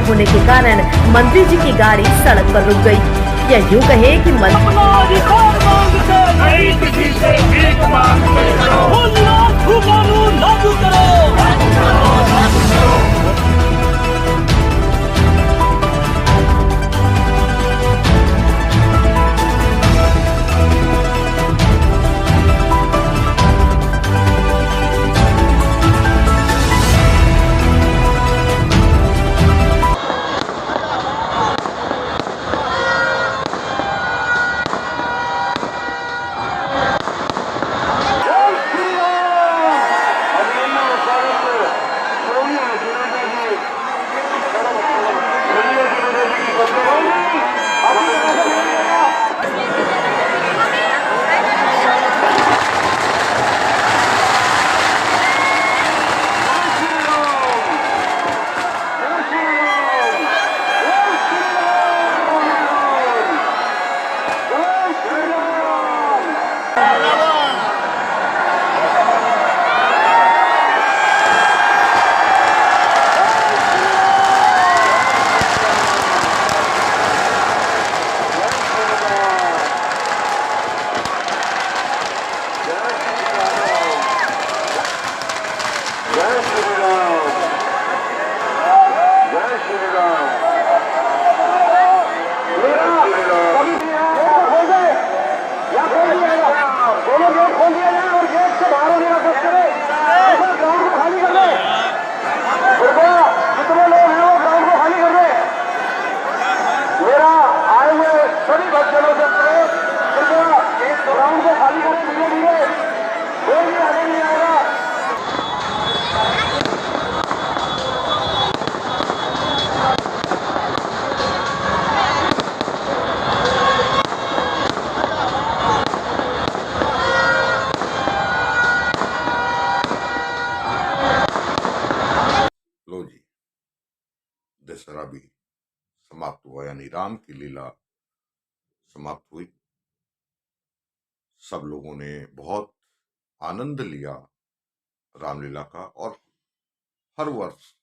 खराब होने के कारण मंत्री जी की गाड़ी सड़क पर रुक गई। या यूं कहे कि लो जी, दशहरा भी समाप्त हुआ, यानी राम की लीला समाप्त हुई। सब लोगों ने बहुत आनंद लिया रामलीला का, और हर वर्ष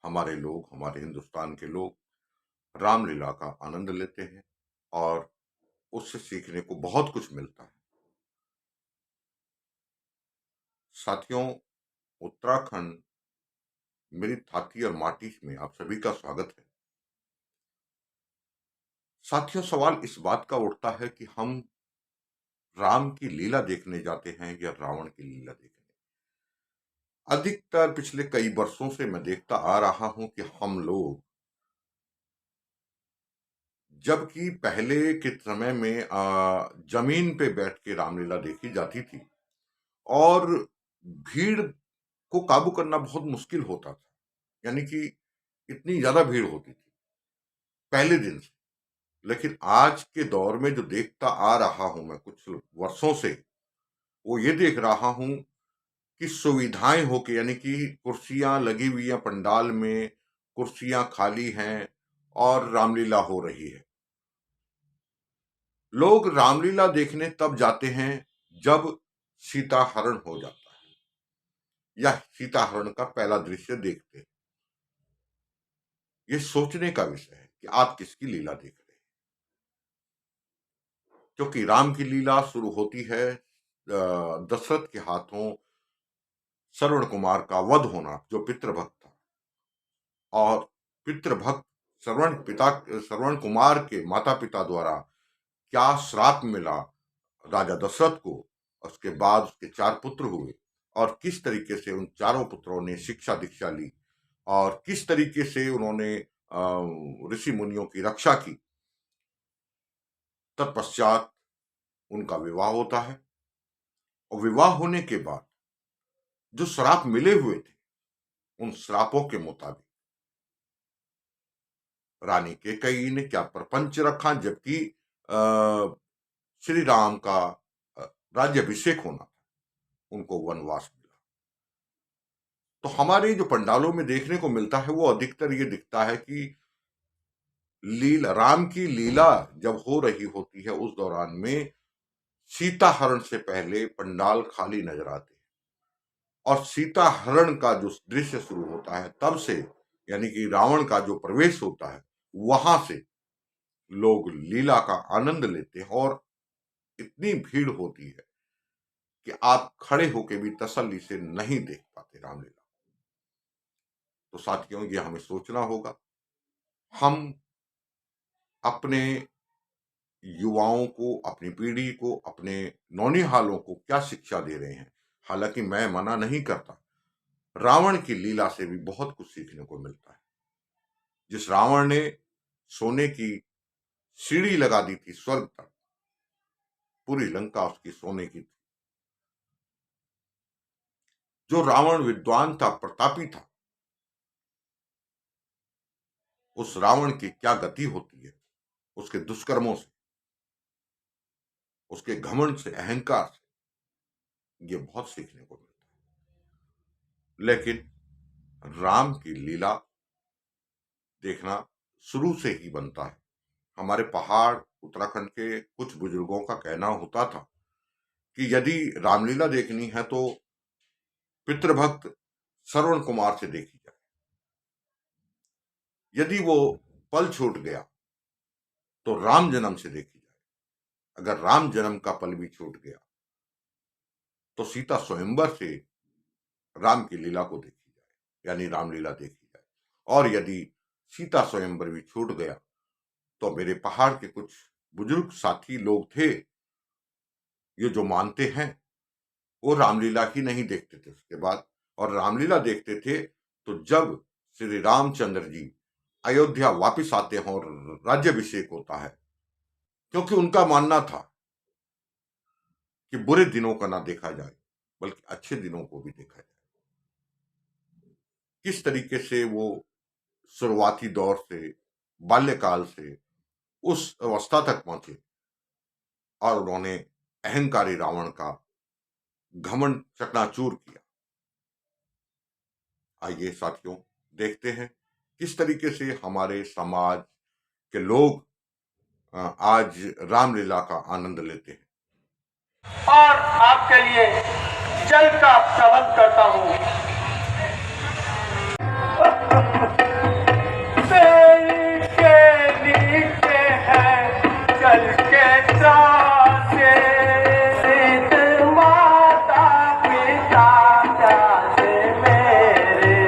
हमारे लोग, हमारे हिंदुस्तान के लोग रामलीला का आनंद लेते हैं और उससे सीखने को बहुत कुछ मिलता है। साथियों, उत्तराखंड मेरी थाती और माटी में आप सभी का स्वागत है। साथियों, सवाल इस बात का उठता है कि हम राम की लीला देखने जाते हैं या रावण की लीला देखने। अधिकतर पिछले कई वर्षों से मैं देखता आ रहा हूं कि हम लोग, जबकि पहले के समय में जमीन पे बैठ के रामलीला देखी जाती थी और भीड़ को काबू करना बहुत मुश्किल होता था, यानी कि इतनी ज्यादा भीड़ होती थी पहले दिन से। लेकिन आज के दौर में जो देखता आ रहा हूं मैं कुछ वर्षों से, वो ये देख रहा हूं कि सुविधाएं होके, यानी कि कुर्सियां लगी हुई हैं पंडाल में, कुर्सियां खाली हैं और रामलीला हो रही है। लोग रामलीला देखने तब जाते हैं जब सीता हरण हो जाता है या सीता हरण का पहला दृश्य देखते हैं। ये सोचने का विषय है कि आप किसकी लीला देख रहे हैं, क्योंकि राम की लीला शुरू होती है दशरथ के हाथों श्रवण कुमार का वध होना, जो पितृभक्त था। और पितृभक्त श्रवण कुमार के माता पिता द्वारा क्या श्राप मिला राजा दशरथ को, उसके बाद उसके 4 पुत्र हुए और किस तरीके से उन चारों पुत्रों ने शिक्षा दीक्षा ली और किस तरीके से उन्होंने ऋषि मुनियों की रक्षा की। तत्पश्चात उनका विवाह होता है और विवाह होने के बाद जो श्राप मिले हुए थे, उन श्रापों के मुताबिक रानी कैकेयी ने क्या प्रपंच रखा, जबकि श्री राम का राज्याभिषेक होना था, उनको वनवास मिला। तो हमारे जो पंडालों में देखने को मिलता है वो अधिकतर ये दिखता है कि राम की लीला जब हो रही होती है उस दौरान में सीता हरण से पहले पंडाल खाली नजर आते हैं, और सीता हरण का जो दृश्य शुरू होता है तब से यानी कि रावण का जो प्रवेश होता है, वहां से लोग लीला का आनंद लेते हैं और इतनी भीड़ होती है कि आप खड़े होकर भी तसल्ली से नहीं देख पाते रामलीला। तो साथियों, ये हमें सोचना होगा, हम अपने युवाओं को, अपनी पीढ़ी को, अपने नौनिहालों को क्या शिक्षा दे रहे हैं। हालांकि मैं मना नहीं करता, रावण की लीला से भी बहुत कुछ सीखने को मिलता है। जिस रावण ने सोने की सीढ़ी लगा दी थी स्वर्ग तक, पूरी लंका उसकी सोने की थी। जो रावण विद्वान था, प्रतापी था, उस रावण की क्या गति होती है उसके दुष्कर्मों से, उसके घमंड से, अहंकार से, ये बहुत सीखने को मिलता है। लेकिन राम की लीला देखना शुरू से ही बनता है। हमारे पहाड़ उत्तराखंड के कुछ बुजुर्गों का कहना होता था कि यदि रामलीला देखनी है तो पितृभक्त श्रवण कुमार से देखी जाए। यदि वो पल छूट गया तो राम जन्म से देखी जाए। अगर राम जन्म का पल भी छूट गया तो सीता स्वयंवर से राम की लीला को देखी जाए, यानी रामलीला देखी जाए। और यदि सीता स्वयंवर भी छूट गया तो मेरे पहाड़ के कुछ बुजुर्ग साथी लोग थे, ये जो मानते हैं, वो रामलीला ही नहीं देखते थे उसके बाद। और रामलीला देखते थे तो जब श्री रामचंद्र जी अयोध्या वापस आते हैं और राज्याभिषेक होता है, क्योंकि उनका मानना था कि बुरे दिनों का ना देखा जाए बल्कि अच्छे दिनों को भी देखा जाए। किस तरीके से वो शुरुआती दौर से, बाल्यकाल से उस अवस्था तक पहुंचे और उन्होंने अहंकारी रावण का घमंड चकनाचूर किया। आइए साथियों, देखते हैं किस तरीके से हमारे समाज के लोग आज रामलीला का आनंद लेते हैं। और आपके लिए जल का प्रबंध करता हूँ। पेड़ के नीचे है जल के त्रासे, माता पिता प्यासे मेरे,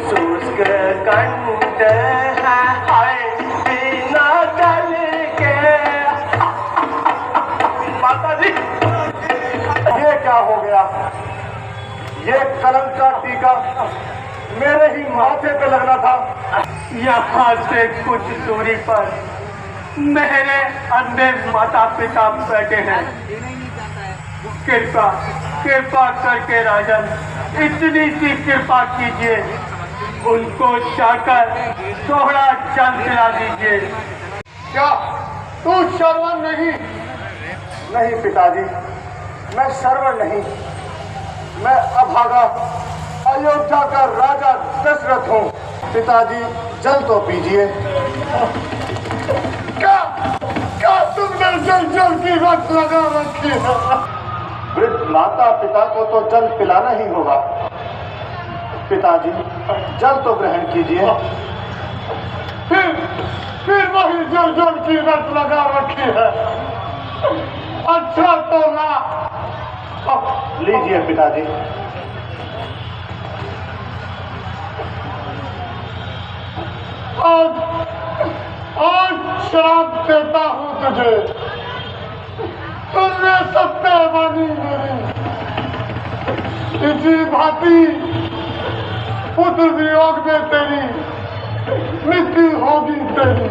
शुष्क कंठ है हाय बिना जल के। माता जी, ये क्या हो गया? ये कलम का टीका मेरे ही माथे पे लगना था। यहाँ से कुछ दूरी पर मेरे अंधे माता पिता बैठे हैं। कृपा कृपा करके राजन, इतनी सी कृपा कीजिए, उनको जाकर थोड़ा जल पिला दीजिए। क्या तू श्रवण नहीं? नहीं पिताजी, मैं श्रवण नहीं, मैं अभागा अयोध्या का राजा दशरथ हूँ। पिताजी जल तो पीजिए। क्या तुमने जल की रट लगा रखी है? वृद्ध माता पिता को तो जल पिलाना ही होगा। पिताजी जल तो ग्रहण कीजिए। फिर वही जल की रट लगा रखी है। अच्छा तो ना लीजिए पिताजी। आज श्राप देता हूँ तुझे, तुमने सत्य बनी मेरी। इसी भांति पुत्र वियोग में तेरी मृत्यु होगी तेरी।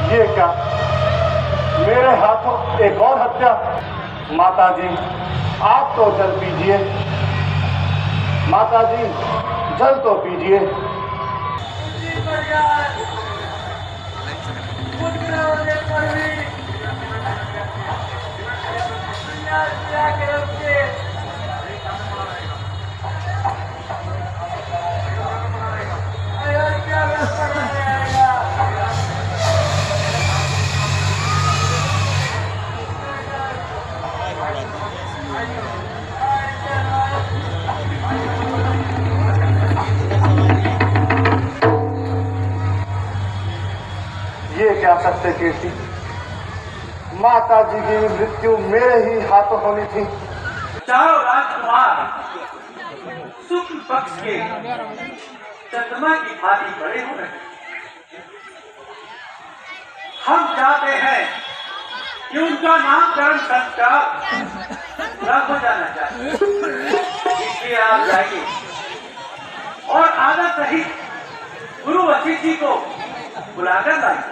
ये क्या, मेरे हाथों एक और हत्या? माताजी आप तो जल पीजिए। माताजी जल तो पीजिए। ये क्या सत्य कीर्ति, माता जी की मृत्यु मेरे ही हाथों होनी थी। चारों राजकुमार शुक्ल पक्ष के चंद्रमा की भांति बड़े हो रहे। हम चाहते हैं कि उनका नामकरण संस्कार पूरा हो जाना चाहिए, इसलिए आप जाइए और आदर सहित गुरु वशिष्ठ जी को बुलाकर लाइए।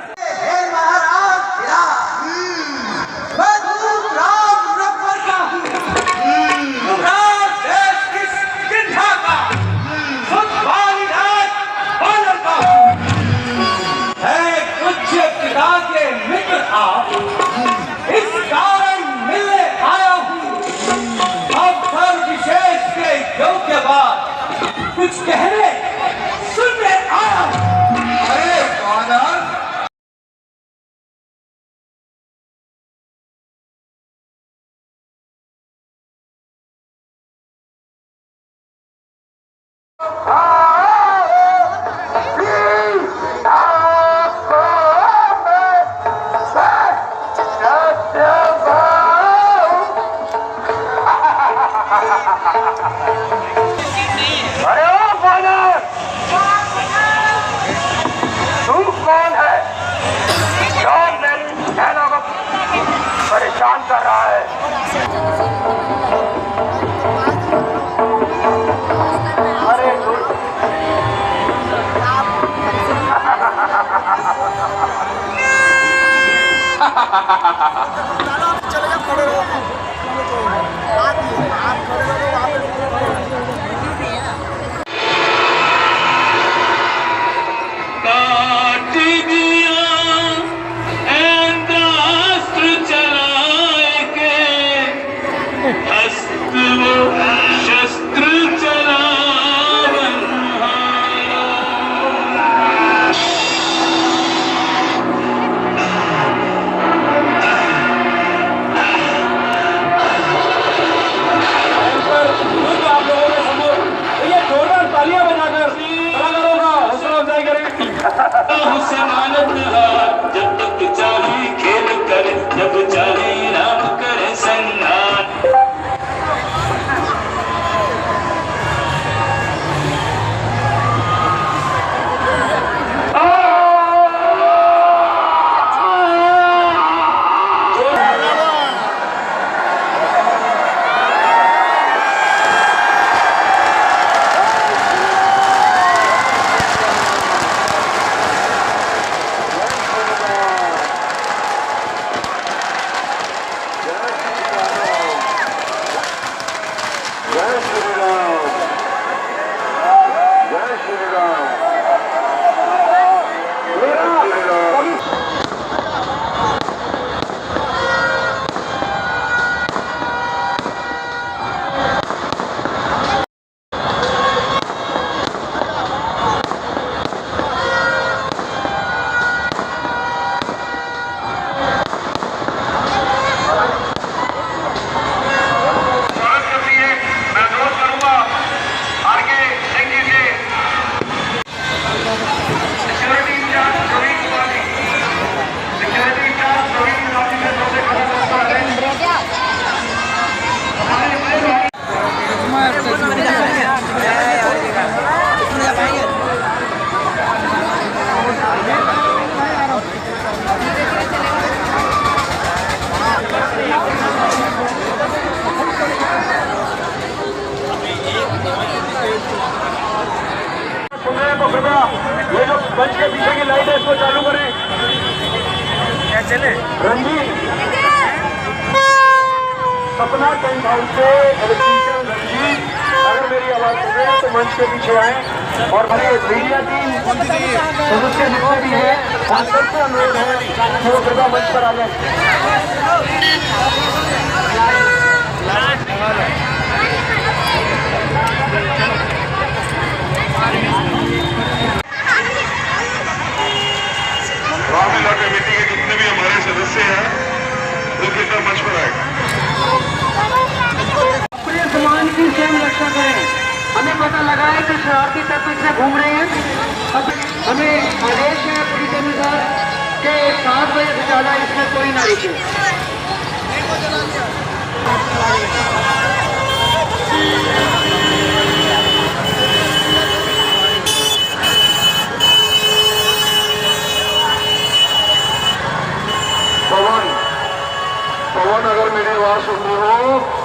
इस कारण मिलने आया हूँ, अवसर विशेष के योग्य बात कुछ कहने सुनने आया हूँ। अरे फादर, अरे ओ फादर, तू कौन है जो मेरी बहनों को परेशान कर रहा है? अरे जब तक चाहे खेल कर, जब चाहे राम करे संधान। ये जो मंच के पीछे की लाइट है इसको चालू करें। क्या चले? रंजीत सपना टेंट हाउस से इलेक्ट्रीशियन रंजीत, अगर मेरी आवाज सुन रहे हैं तो मंच के पीछे आए और मेरे मीडिया टीम सदस्य जितने भी है सबसे अनुरोध है कि वो कृपया मंच पर आ जाए। रामलीला कमेटी के जितने भी हमारे सदस्य हैं वो कृपया मंच पर आए। अपने सम्मान की स्वयं रक्षा करें। हमें पता लगा है कि शरारती तत्व इससे घूम रहे हैं। हमें आदेश है पुलिस अनुसार के ज्यादा इसमें कोई ना रुके। पवन, पवन अगर मेरी आवाज सुन रहे हो